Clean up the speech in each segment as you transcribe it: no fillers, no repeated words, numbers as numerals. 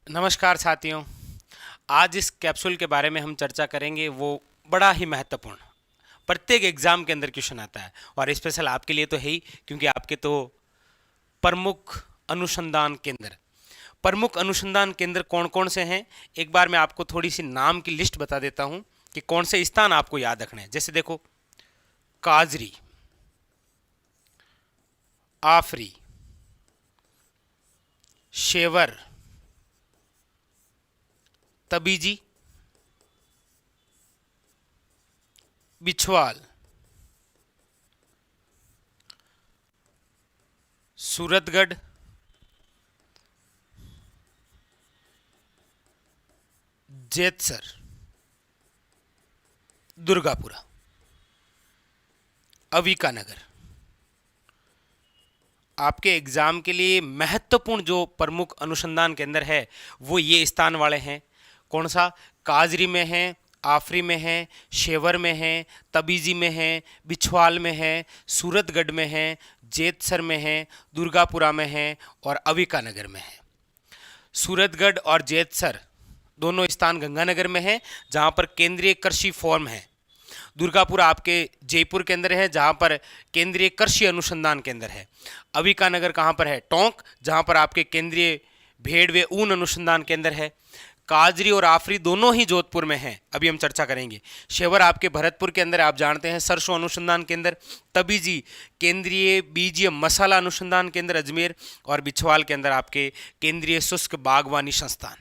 नमस्कार साथियों। आज इस कैप्सूल के बारे में हम चर्चा करेंगे। वो बड़ा ही महत्वपूर्ण, प्रत्येक एग्जाम के अंदर क्वेश्चन आता है और स्पेशल आपके लिए तो है ही, क्योंकि आपके तो प्रमुख अनुसंधान केंद्र प्रमुख अनुसंधान केंद्र कौन कौन से हैं। एक बार मैं आपको थोड़ी सी नाम की लिस्ट बता देता हूं कि कौन से स्थान आपको याद रखने हैं। जैसे देखो, काजरी, आफरी, शेवर, तबीजी, बिछवाल, सूरतगढ़, जेतसर, दुर्गापुरा, अविकानगर। आपके एग्जाम के लिए महत्वपूर्ण जो प्रमुख अनुसंधान केंद्र है वो ये स्थान वाले हैं। कौन सा? काजरी में है, आफरी में है, शेवर में है, तबीजी में है, बिछवाल में है, सूरतगढ़ में है, जेतसर में है, दुर्गापुरा में है और अविकानगर में है। सूरतगढ़ और जेतसर दोनों स्थान गंगानगर में है, जहां पर केंद्रीय कृषि फॉर्म है। दुर्गापुरा आपके जयपुर के अंदर है, जहां पर केंद्रीय कृषि अनुसंधान केंद्र है। अविकानगर कहां पर है? टोंक, जहां पर आपके केंद्रीय भेड़ व ऊन अनुसंधान केंद्र है। काजरी और आफरी दोनों ही जोधपुर में हैं, अभी हम चर्चा करेंगे। शेवर आपके भरतपुर के अंदर, आप जानते हैं, सरसों अनुसंधान केंद्र। तबीजी केंद्रीय बीजीय मसाला अनुसंधान केंद्र अजमेर, और बिछवाल के अंदर आपके केंद्रीय शुष्क बागवानी संस्थान।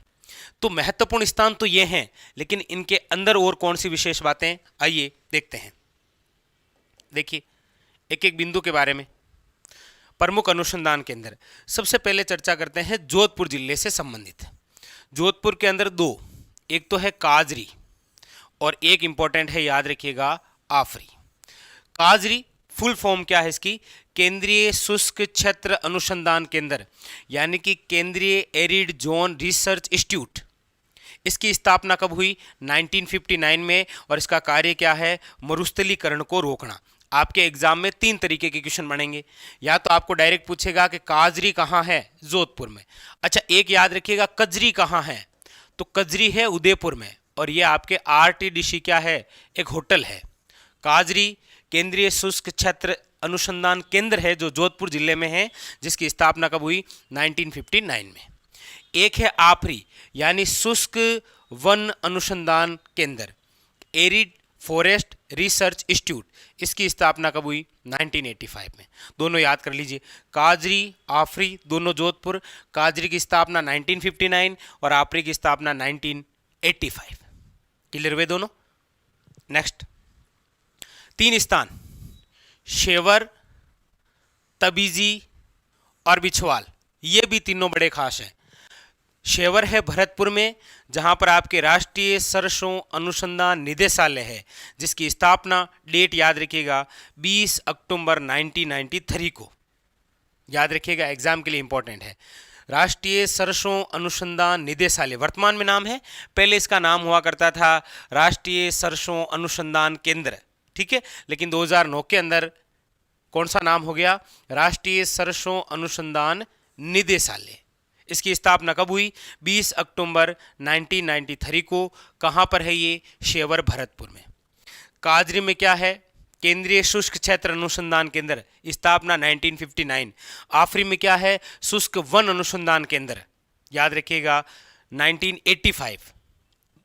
तो महत्वपूर्ण स्थान तो ये हैं, लेकिन इनके अंदर और कौन सी विशेष बातें, आइए देखते हैं। देखिए एक एक बिंदु के बारे में। प्रमुख अनुसंधान केंद्र, सबसे पहले चर्चा करते हैं जोधपुर जिले से संबंधित। जोधपुर के अंदर दो, एक तो है काजरी और एक इंपॉर्टेंट है, याद रखिएगा, आफरी। काजरी फुल फॉर्म क्या है इसकी? केंद्रीय शुष्क क्षेत्र अनुसंधान केंद्र, यानी कि केंद्रीय एरिड जोन रिसर्च इंस्टीट्यूट। इसकी स्थापना कब हुई? 1959 में। और इसका कार्य क्या है? मरुस्थलीकरण को रोकना। आपके एग्जाम में तीन तरीके के क्वेश्चन बनेंगे। या तो आपको डायरेक्ट पूछेगा कि काजरी कहाँ है? जोधपुर में। अच्छा, एक याद रखिएगा, कजरी कहाँ है? तो कजरी है उदयपुर में, और ये आपके आरटीडीसी क्या है? एक होटल है। काजरी केंद्रीय शुष्क क्षेत्र अनुसंधान केंद्र है जो जोधपुर जिले में है, जिसकी स्थापना कब हुई? 1959 में। एक है आफरी, यानी शुष्क वन अनुसंधान केंद्र, एरिड फॉरेस्ट रिसर्च इंस्टीट्यूट। इसकी स्थापना कब हुई? 1985 में। दोनों याद कर लीजिए, काजरी आफरी दोनों जोधपुर। काजरी की स्थापना 1959 और आफरी की स्थापना 1985। क्लियर हुए दोनों? नेक्स्ट, तीन स्थान, शेवर, तबीजी और बिछवाल, ये भी तीनों बड़े खास हैं। शेवर है भरतपुर में, जहां पर आपके राष्ट्रीय सरसों अनुसंधान निदेशालय है, जिसकी स्थापना, डेट याद रखिएगा, 20 अक्टूबर 1993 को। याद रखिएगा, एग्जाम के लिए इंपॉर्टेंट है। राष्ट्रीय सरसों अनुसंधान निदेशालय वर्तमान में नाम है, पहले इसका नाम हुआ करता था राष्ट्रीय सरसों अनुसंधान केंद्र, ठीक है। लेकिन 2009 के अंदर कौन सा नाम हो गया? राष्ट्रीय सरसों अनुसंधान निदेशालय। इसकी स्थापना कब हुई? 20 अक्टूबर 1993 को। कहां पर है ये? शेवर भरतपुर में। काजरी में क्या है? केंद्रीय शुष्क क्षेत्र अनुसंधान केंद्र, स्थापना 1959। आफरी में क्या है? शुष्क वन अनुसंधान केंद्र, याद रखिएगा, 1985,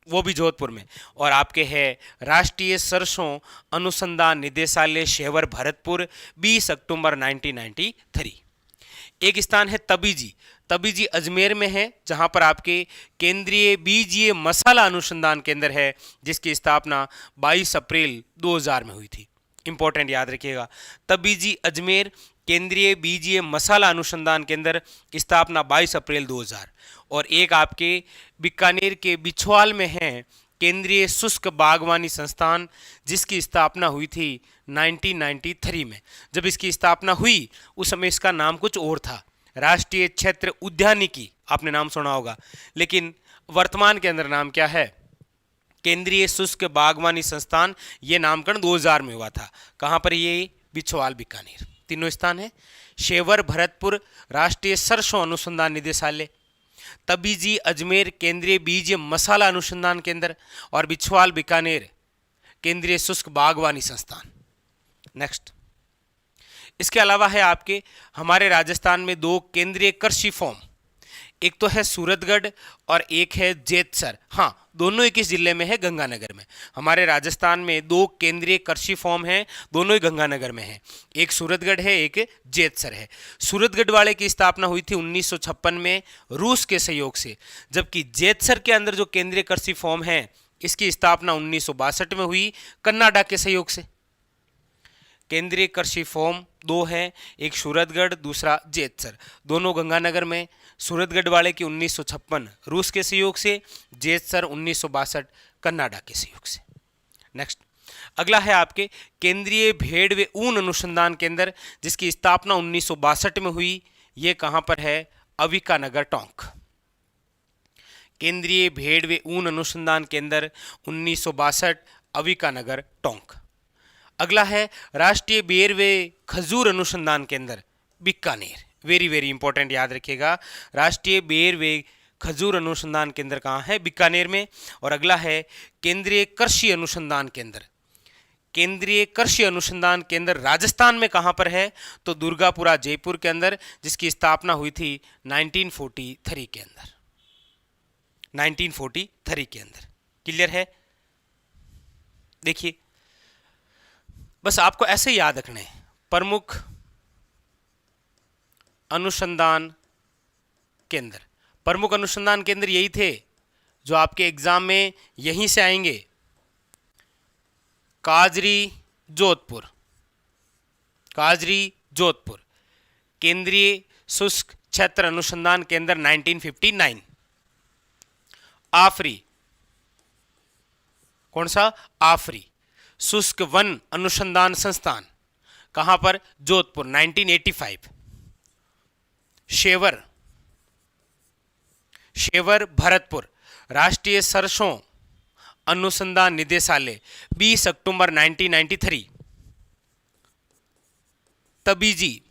वो भी जोधपुर में। और आपके है राष्ट्रीय सरसों अनुसंधान निदेशालय शेवर भरतपुर, 20 अक्टूबर 1993। एक स्थान है तबीजी। तबीजी अजमेर में है, जहां पर आपके केंद्रीय बीजीय मसाला अनुसंधान केंद्र है, जिसकी स्थापना 22 अप्रैल 2000 में हुई थी। इंपॉर्टेंट, याद रखिएगा, तबीजी अजमेर केंद्रीय बीजीय मसाला अनुसंधान केंद्र, स्थापना 22 अप्रैल 2000। और एक आपके बीकानेर के बिछवाल में है केंद्रीय शुष्क बागवानी संस्थान, जिसकी स्थापना हुई थी 1993 में। जब इसकी स्थापना हुई उस समय इसका नाम कुछ और था, राष्ट्रीय क्षेत्र उद्यानिकी, आपने नाम सुना होगा। लेकिन वर्तमान के अंदर नाम क्या है? केंद्रीय शुष्क बागवानी संस्थान। ये नामकरण 2000 में हुआ था। कहाँ पर? ये बिछवाल बीकानेर। तीनों स्थान है। शेवर भरतपुर राष्ट्रीय सरसों अनुसंधान निदेशालय। तबीजी अजमेर केंद्रीय बीज मसाला अनुसंधान केंद्र, और बिछवाल बीकानेर केंद्रीय शुष्क बागवानी संस्थान। नेक्स्ट, इसके अलावा है आपके हमारे राजस्थान में दो केंद्रीय कृषि फॉर्म, एक तो है सूरतगढ़ और एक है जेतसर। हाँ, दोनों ही किस जिले में है? गंगानगर में। हमारे राजस्थान में दो केंद्रीय कृषि फॉर्म हैं, दोनों ही गंगानगर में है। एक सूरतगढ़ है, एक जेतसर है। सूरतगढ़ वाले की स्थापना हुई थी 1956 में रूस के सहयोग से, जबकि जेतसर के अंदर जो केंद्रीय कृषि फॉर्म है इसकी स्थापना 1962 में हुई कनाडा के सहयोग से। केंद्रीय कृषि फॉर्म दो हैं, एक सूरतगढ़, दूसरा जेतसर, दोनों गंगानगर में। सूरतगढ़ वाले की 1956 रूस के सहयोग से, जेतसर 1962 कनाडा के सहयोग से। नेक्स्ट, अगला है आपके केंद्रीय भेड़ व ऊन अनुसंधान केंद्र, जिसकी स्थापना 1962 में हुई। ये कहाँ पर है? अविकानगर, टोंक। केंद्रीय भेड़ व ऊन अनुसंधान केंद्र 1962, अविकानगर, टोंक। अगला है राष्ट्रीय बेर व खजूर अनुसंधान केंद्र, बीकानेर। वेरी वेरी इंपॉर्टेंट, याद रखिएगा। राष्ट्रीय बेर व खजूर अनुसंधान केंद्र कहाँ है? बीकानेर में। और अगला है केंद्रीय कृषि अनुसंधान केंद्र। केंद्रीय कृषि अनुसंधान केंद्र राजस्थान में कहाँ पर है? तो दुर्गापुरा, जयपुर के अंदर, जिसकी स्थापना हुई थी 1943 के अंदर। 1943 के अंदर। क्लियर है? देखिए, बस आपको ऐसे याद रखना है, प्रमुख अनुसंधान केंद्र। प्रमुख अनुसंधान केंद्र यही थे जो आपके एग्जाम में यहीं से आएंगे। काजरी, जोधपुर, काजरी, जोधपुर। केंद्रीय शुष्क क्षेत्र अनुसंधान केंद्र 1959। आफरी, कौन सा? आफरी। शुष्क वन अनुसंधान संस्थान कहां पर? जोधपुर, 1985। Shaver, shaver, Bharatpur. राष्ट्रीय सरसों अनुसंधान निदेशालय 20 अक्टूबर 1993। तबीजी,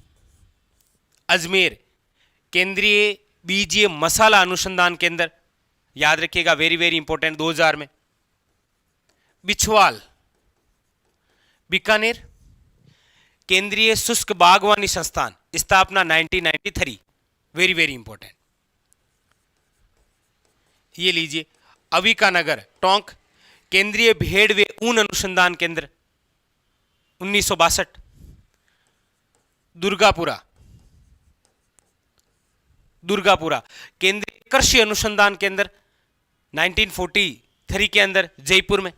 अजमेर, केंद्रीय बीजीय मसाला अनुसंधान केंद्र, याद रखिएगा, वेरी वेरी इंपॉर्टेंट, 2000 में। बिछवाल, बीकानेर, केंद्रीय शुष्क बागवानी संस्थान, स्थापना 1993, वेरी वेरी इंपॉर्टेंट। ये लीजिए, अविकानगर, टोंक, केंद्रीय भेड़ व ऊन अनुसंधान केंद्र 1962। दुर्गापुरा, दुर्गापुरा, केंद्रीय कृषि अनुसंधान केंद्र 1943 के अंदर, जयपुर में।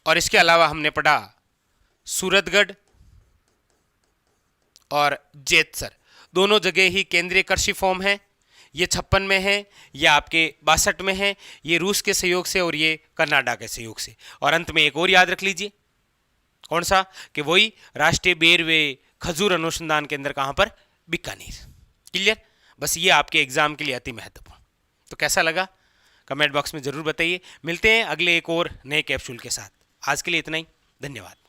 और इसके अलावा हमने पढ़ा सूरतगढ़ और जेतसर, दोनों जगह ही केंद्रीय कृषि फॉर्म है। ये 56 में है, ये आपके 62 में है, ये रूस के सहयोग से और ये कनाडा के सहयोग से। और अंत में एक और याद रख लीजिए, कौन सा? कि वही राष्ट्रीय बेर व खजूर अनुसंधान केंद्र कहाँ पर? बीकानेर। क्लियर? बस ये आपके एग्जाम के लिए अति महत्वपूर्ण। तो कैसा लगा कमेंट बॉक्स में जरूर बताइए। मिलते हैं अगले एक और नए कैप्सूल के साथ। आज के लिए इतना ही, धन्यवाद।